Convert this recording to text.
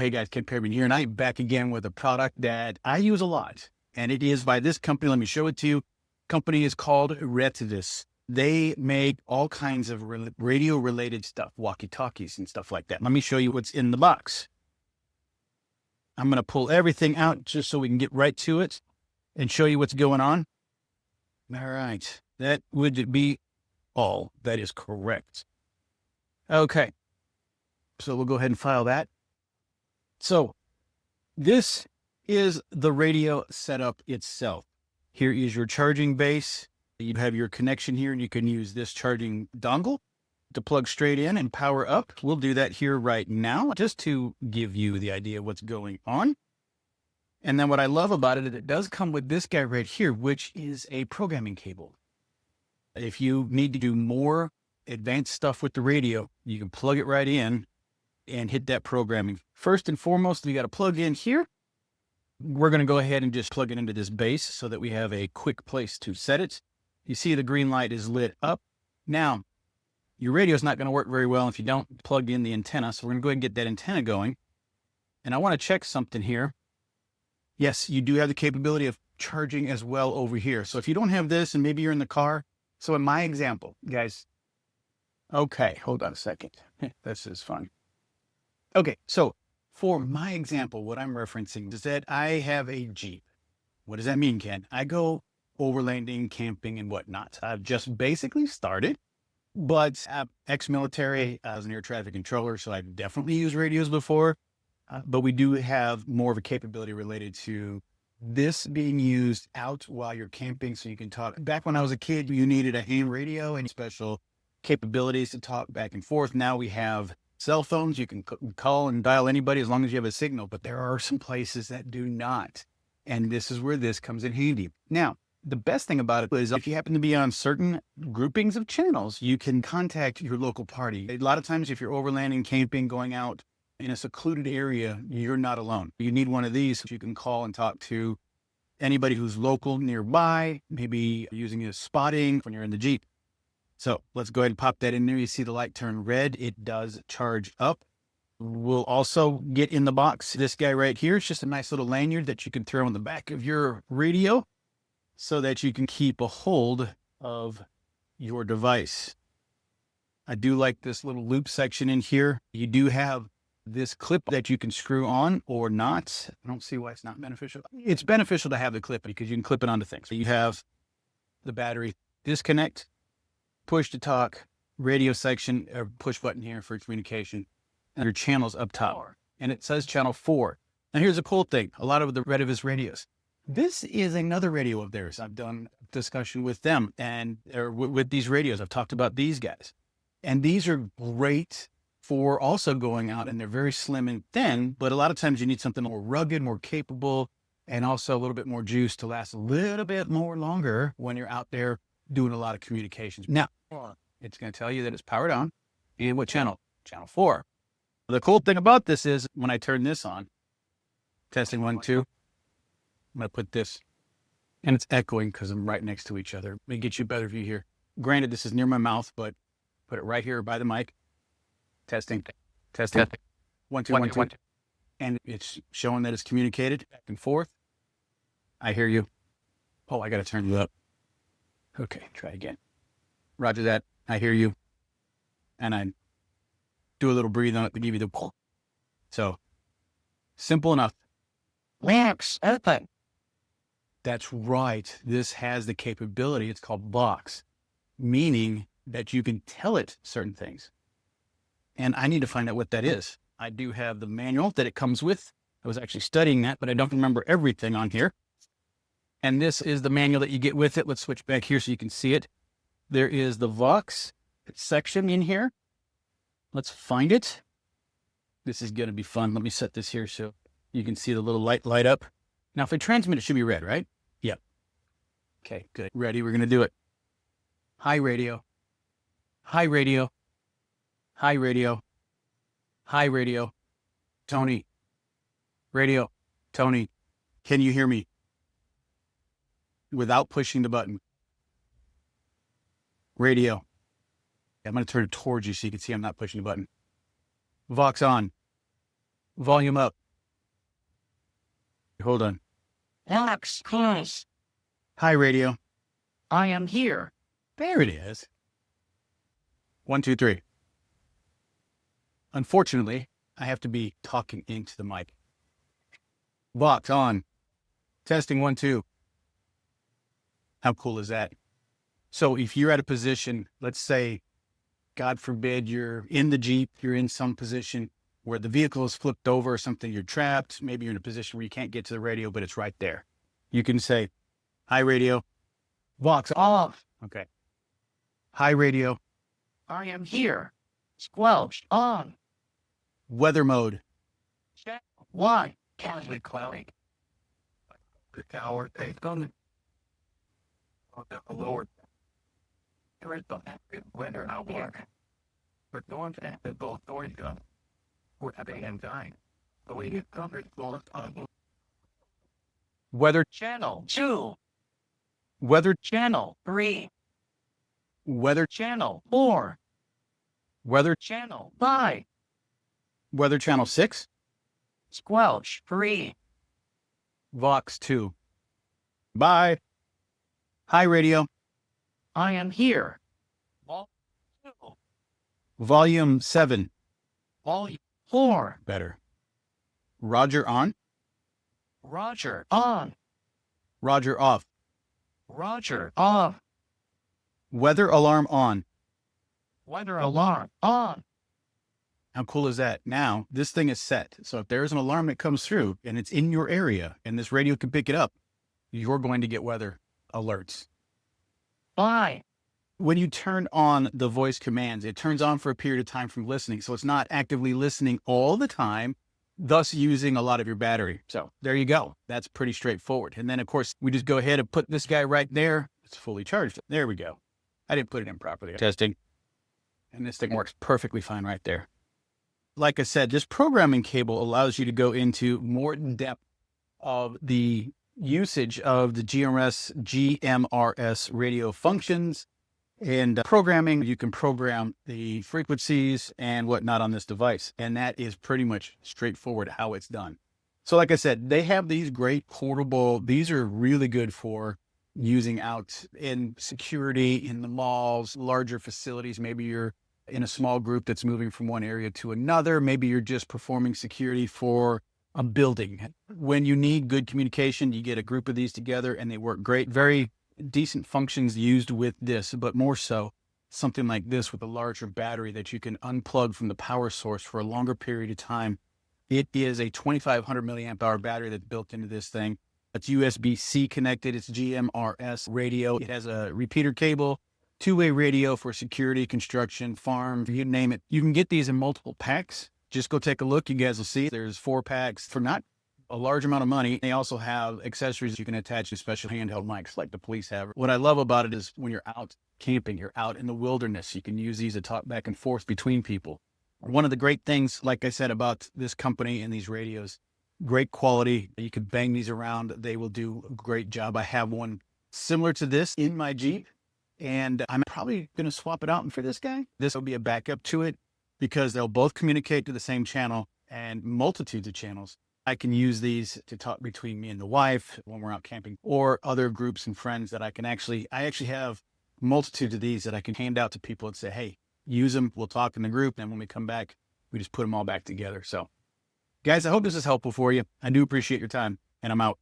Hey guys, Ken Perry here, and I'm back again with a product that I use a lot. And it is by this company. Let me show it to you. Company is called Retevis. They make all kinds of radio related stuff, walkie-talkies and stuff like that. Let me show you what's in the box. I'm going to pull everything out just so we can get right to it and show you what's going on. All right. That would be all. That is correct. Okay. So we'll go ahead and file that. So this is the radio setup itself. Here is your charging base. You have your connection here, and you can use this charging dongle to plug straight in and power up. We'll do that here right now just to give you the idea of what's going on. And then what I love about it is it does come with this guy right here, which is a programming cable. If you need to do more advanced stuff with the radio, you can plug it right in and hit that programming. First and foremost, we got to plug in here. We're going to go ahead and just plug it into this base so that we have a quick place to set it. You see the green light is lit up. Now, your radio is not going to work very well if you don't plug in the antenna. So we're going to go ahead and get that antenna going. And I want to check something here. Yes, you do have the capability of charging as well over here. So if you don't have this and maybe you're in the car. So in my example, guys, okay, hold on a second. This is fun. Okay, so for my example, what I'm referencing is that I have a Jeep. What does that mean, Ken? I go overlanding, camping, and whatnot. I've just basically started, but I'm ex-military. I was an air traffic controller, so I've definitely used radios before. But we do have more of a capability related to this being used out while you're camping, so you can talk. Back when I was a kid, you needed a hand radio and special capabilities to talk back and forth. Now we have cell phones. You can call and dial anybody as long as you have a signal, but there are some places that do not. And this is where this comes in handy. Now, the best thing about it is if you happen to be on certain groupings of channels, you can contact your local party. A lot of times, if you're overlanding, camping, going out in a secluded area, you're not alone. You need one of these so you can call and talk to anybody who's local nearby, maybe using a spotting when you're in the Jeep. So let's go ahead and pop that in there. You see the light turn red. It does charge up. We'll also get in the box this guy right here. It's just a nice little lanyard that you can throw on the back of your radio so that you can keep a hold of your device. I do like this little loop section in here. You do have this clip that you can screw on or not. I don't see why it's not beneficial. It's beneficial to have the clip because you can clip it onto things. So you have the battery disconnect, push to talk, radio section, or push button here for communication, and your channels up top. And it says channel 4. Now here's a cool thing. A lot of the Retevis radios. This is another radio of theirs. I've done discussion with them and with these radios. I've talked about these guys. And these are great for also going out, and they're very slim and thin, but a lot of times you need something more rugged, more capable, and also a little bit more juice to last a little bit more longer when you're out there doing a lot of communications. Now, it's going to tell you that it's powered on. And what channel? Channel 4. The cool thing about this is when I turn this on, testing 1, 2, I'm going to put this, and it's echoing because I'm right next to each other. Let me get you a better view here. Granted, this is near my mouth, but put it right here by the mic. Testing. 1, 2, 1, 2. And it's showing that it's communicated back and forth. I hear you. Oh, I got to turn you up. Okay, try again. Roger that. I hear you. And I do a little breathe on it to give you the pull. So simple enough. That's right. This has the capability. It's called Vox, meaning that you can tell it certain things. And I need to find out what that is. I do have the manual that it comes with. I was actually studying that, but I don't remember everything on here. And this is the manual that you get with it. Let's switch back here so you can see it. There is the Vox section in here. Let's find it. This is going to be fun. Let me set this here so you can see the little light up. Now, if I transmit, it should be red, right? Yep. Okay, good. Ready? We're going to do it. Hi, radio. Hi, radio. Hi, radio. Hi, radio. Tony. Radio. Tony. Can you hear me? Without pushing the button. Radio. I'm going to turn it towards you so you can see I'm not pushing the button. Vox on. Volume up. Hold on. Alex, close. Hi, radio. I am here. There it is. 1, 2, 3. Unfortunately, I have to be talking into the mic. Vox on. Testing 1, 2. How cool is that? So if you're at a position, let's say, God forbid, you're in the Jeep, you're in some position where the vehicle is flipped over or something, you're trapped, maybe you're in a position where you can't get to the radio, but it's right there. You can say, hi, radio. Vox off. Okay. Hi, radio. I am here. Squelch on. Weather mode. Why? Casually cloudy. The tower takes on the Lord. There is the winter outlook. But no one's at the both doors gun. We're having and dying. The way it covers both on Weather. channel 2, Weather. channel 3, Weather. channel 4, Weather. channel 5, Weather channel 6. squelch 3. Vox 2. Bye. Hi, radio. I am here. Volume 7. Volume 4. Better. Roger on. Roger on. Roger off. Roger off. Weather alarm on. Weather alarm on. How cool is that? Now, this thing is set. So if there's an alarm that comes through and it's in your area and this radio can pick it up, you're going to get weather alerts. Bye. When you turn on the voice commands, it turns on for a period of time from listening. So it's not actively listening all the time, thus using a lot of your battery. So there you go. That's pretty straightforward. And then, of course, we just go ahead and put this guy right there. It's fully charged. There we go. I didn't put it in properly. Testing. And this thing works perfectly fine right there. Like I said, this programming cable allows you to go into more depth of the usage of the GMRS radio functions and programming. You can program the frequencies and whatnot on this device. And that is pretty much straightforward how it's done. So like I said, they have these great portable, these are really good for using out in security, in the malls, larger facilities. Maybe you're in a small group that's moving from one area to another. Maybe you're just performing security for a building. When you need good communication, you get a group of these together and they work great. Very decent functions used with this, but more so something like this with a larger battery that you can unplug from the power source for a longer period of time. It is a 2,500 milliamp hour battery that's built into this thing. It's USB-C connected. It's GMRS radio. It has a repeater cable, two-way radio for security, construction, farm, you name it. You can get these in multiple packs. Just go take a look. You guys will see there's 4 packs for not a large amount of money. They also have accessories you can attach to special handheld mics like the police have. What I love about it is when you're out camping, you're out in the wilderness, you can use these to talk back and forth between people. One of the great things, like I said, about this company and these radios, great quality. You can bang these around. They will do a great job. I have one similar to this in my Jeep, and I'm probably going to swap it out for this guy. This will be a backup to it because they'll both communicate to the same channel and multitudes of channels. I can use these to talk between me and the wife when we're out camping or other groups and friends that I actually have multitudes of these that I can hand out to people and say, hey, use them. We'll talk in the group. And when we come back, we just put them all back together. So guys, I hope this is helpful for you. I do appreciate your time and I'm out.